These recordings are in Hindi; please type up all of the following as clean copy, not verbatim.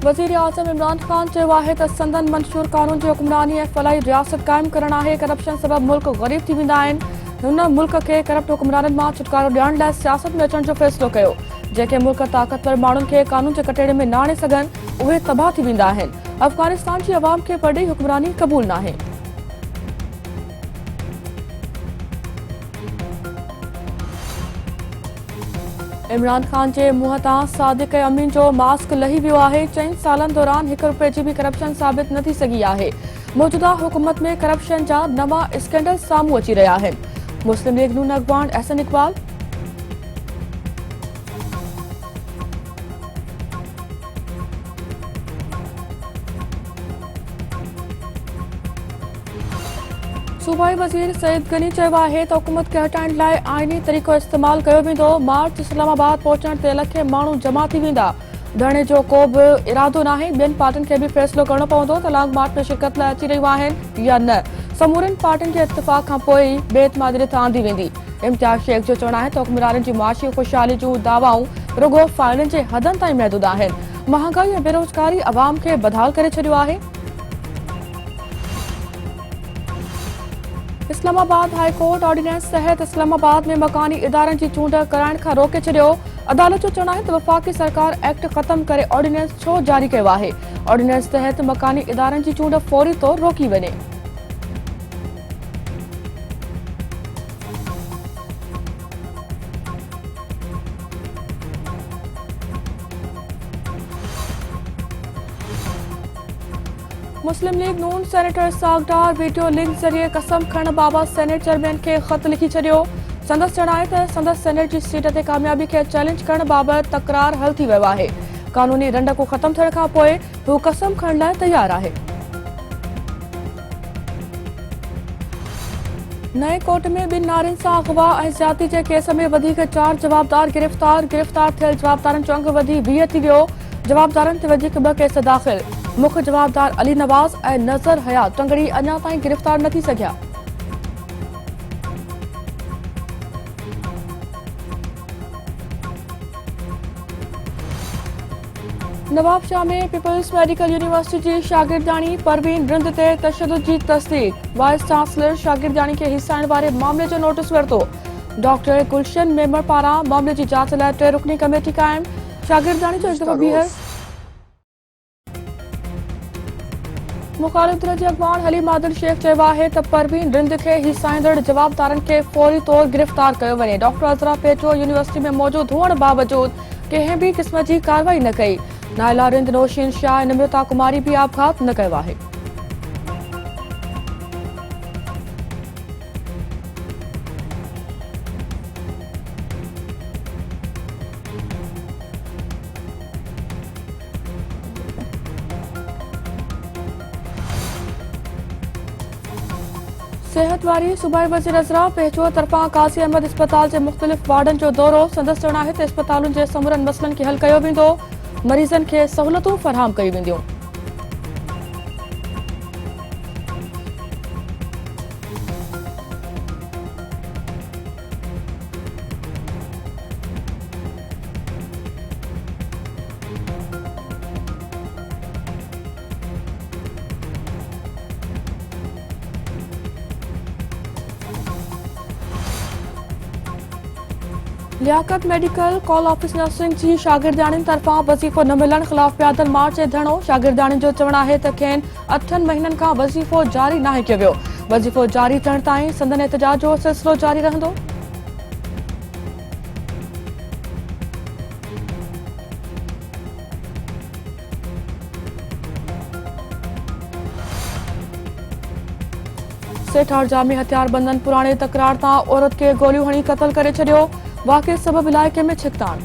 वज़ीर आज़म इमरान ख़ान चयो आहे त संदन मंशूर कानून जी हुक्मरानी ऐं फलाही रियासत क़ाइम करणु आहे। करप्शन सबबि मुल्क ग़रीब थी वेंदा आहिनि। हुन मुल्क खे करप्ट हुक्मराननि मां छुटकारो ॾियण लाइ सियासत में अचण जो फ़ैसिलो कयो। जेके मुल्क ताक़तवर माण्हुनि खे कानून जे कटेड़े में न आणे सघनि उहे तबाह थी वेंदा आहिनि। अफ़गानिस्तान जी अवाम खे वॾी हुक्मरानी क़बूल नाहे। इमरान ख़ान जे मुंहं तां सादिक अमीन जो मास्क लही वियो आहे। 4 सालनि दौरान ₹1 जी बि करप्शन साबित न थी सघी आहे। मौजूदा हुकूमत में करप्शन जा नवां स्कैंडल साम्हूं अची रहिया आहिनि। मुस्लिम लीग नून अॻवान अहसन इक़बाल सूबाई वज़ीर सईद गनी चयो आहे त हुकूमत खे हटाइण लाइ आइनी तरीक़ो इस्तेमाल कयो वेंदो। मार्च इस्लामाबाद पहुचण ते लखे माण्हू जमा थी वेंदा। धरणे जो को बि इरादो नाहे। ॿियनि पार्टियुनि खे बि फ़ैसिलो करणो पवंदो त लॉन्ग मार्च में शिरकत लाइ अची रहियूं आहिनि या न। समूरनि पार्टियुनि जे इत्तिफ़ाक़ खां पोइ ई बेतमादी रिथ आंदी वेंदी। इम्तियाज़ शेख जो चवणु आहे त हुक्मराननि जी मुआशी ख़ुशहाली जूं दावाऊं रुगो फ़ाइलनि जे हदनि ताईं महदूद आहिनि। महांगाई ऐं बेरोज़गारी अवाम खे बदहाल करे छॾियो आहे। इस्लामाबाद हाई कोर्ट ऑर्डिनेंस तहत इस्लामाबाद में मकानी इदारनि जी चूंड कराइण खां रोके छॾियो। अदालत जो चवणु आहे त वफ़ाक़ी सरकार एक्ट ख़त्म करे ऑर्डिनेंस छो जारी कयो आहे। ऑर्डिनेंस तहत मकानी इदारनि जी चूंड फौरी तौर रोकी वञे। मुस्लिम लीग नून सेनेटर सागडार वीडियो लिंक ज़रिए कसम खणण बाबति सेनेट चेयरमैन खे ख़त लिखी छॾियो। संदसि चवणु आहे त संदसि सेनेट जी सीट ते कामयाबी खे चैलेंज करण बाबति तकरार हल थी वियो आहे। कानूनी रंडक ख़त्म थियण खां पोइ हू कसम खणण लाइ तयार आहे। नए कोर्ट में 2 नारियुनि सां अग़वा ऐं ज़्यादती जे केस में वधीक 4 जवाबदार गिरफ़्तार थियल जवाबदारनि जो अंग वधी 20 थी वियो। जवाबदारनि ते वधीक 2 केस दाख़िल। मुख्य जवाबदार अली नवाज़ ऐं नज़र हयात टंगड़ी अञा ताईं गिरफ़्तार न थी सघिया। नवाबशाह में पीपल्स मेडिकल यूनिवर्सिटी जी शागिर्दाणी परवीन रिंद ते तशद्दुद जी तस्दीक। वाइस चांसलर शागिर्दाणी खे हिसाइण वारे मामले जो नोटिस वरितो। डॉक्टर गुलशन मेमर पारां मामले जी जांच लाइ 3 रुकनी कमेटी क़ाइम। शागिर्दाणी जो हिकु दफ़ो ॿीहर मुखालिफ़ जे अॻवान हलीम आदिल शेख चयो आहे त परवीन रिंद खे हिसाईंदड़ जवाबदारनि खे फौरी तौर गिरफ़्तार कयो वञे। डॉक्टर अज़रा पेट्रो यूनिवर्सिटी में मौजूद हुअण बावजूद कंहिं बि क़िस्म जी कार्रवाई न कई। नाइला रिंद नौशीन शाह ऐं निमृता कुमारी बि आपघात न कयो आहे। सेहत वारी सूबाई वज़ीर अज़रा पेट्रो तरफ़ां काज़ी अहमद अस्पताल जे मुख़्तलिफ़ वार्डनि जो दौरो। संदसि चवणु आहे त अस्पतालुनि जे समूरनि मसइलनि खे हल कयो वेंदो। मरीज़नि खे सहूलियतूं फ़राहम कयूं वेंदियूं। Liaquat medical college office nursing जी शागिर्दाणियुनि तरफ़ां वज़ीफ़ो न मिलण ख़िलाफ़ पैदल मार्च ऐं धरणो। शागिर्दाणियुनि जो चवणु आहे त खेनि 8 महीननि खां वज़ीफ़ो जारी नाहे कयो वियो। वज़ीफ़ो जारी थियण ताईं संदन एहतजाज जो सिलसिलो जारी रहंदो। सेठार जामी हथियारबंदनि पुराणे तकरार तां औरत खे गोलियूं हणी क़तल करे छॾियो। वाक़े सबबि इलाइक़े में छिकताण।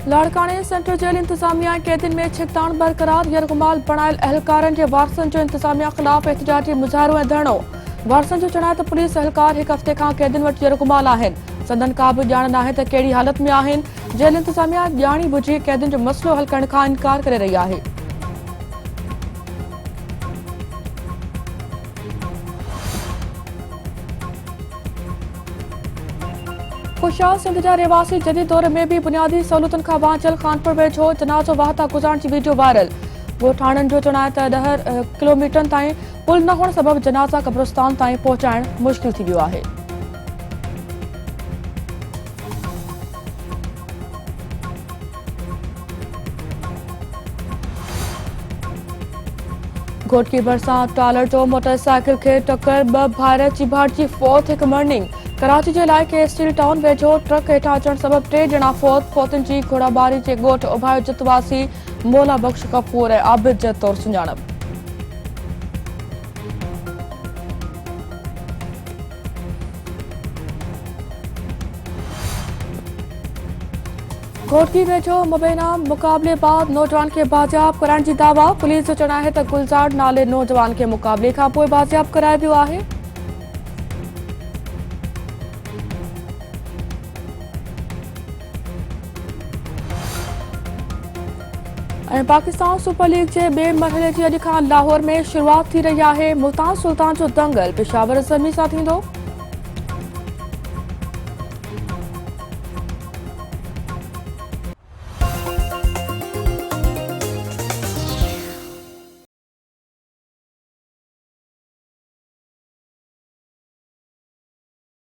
लाड़काने सेंट्रल जेल इंतजामिया कैदियुनि में छिकताण बरक़रार। यरगुमाल बणायल अहलकारनि जे वारसनि जो इंतजामिया ख़िलाफ़ एहतजाजी मुज़ाहिरो ऐं धरणो। वारसनि जो चवणु आहे त पुलिस अहलकार 1 हफ़्ते खां कैदियुनि वटि यरगुमाल आहिनि। संदन का बि ॼाण नाहे त कहिड़ी हालत में आहिनि। जेल इंतजामिया ॼाणी बुझी कैदियुनि जो मसइलो हल करण खां इनकार करे रही आहे। खुशहाल सिंध जा रहवासी जदीद दौर में भी बुनियादी सहूलियतुनि खां वांझल खानपुर वेझो जनाज़ो वाहता गुज़ारण जी वीडियो वायरल। ॻोठाणनि जो चवणु आहे त 10 किलोमीटरनि ताईं पुल न हुअण सबबि जनाज़ा क़ब्रिस्तान ताईं पहुचाइण मुश्किल थी वियो आहे। घोटकी भरिसां ट्रालर जो मोटरसाइकिल खे टक्कर, 2 भाइर चिभाड़जी फौत, 1 मर्निंग। कराची जे इलाइक़े स्टील टाउन वेझो ट्रक हेठां अचण सबबि 3 ॼणा फौत। फौतनि जी घोड़ाबारी जे ॻोठ उभायो जितवासी मोला बख्श कपूर ऐं आबिद जे तौरु सुञाणप। घोटकी वेझो मुबैना मुक़ाबले बाद नौजवान खे बाजियाब कराइण जी दावा। पुलिस जो चवणु आहे त गुलज़ार नाले नौजवान खे मुक़ाबले खां पोइ बाजियाब करायो वियो आहे। ऐं पाकिस्तान सुपर लीग जे ॿिए मरहले जी अॼु खां लाहौर में शुरूआत थी रही आहे। मुल्तान सुल्तान जो दंगल पेशावर ज़मीन सां थींदो।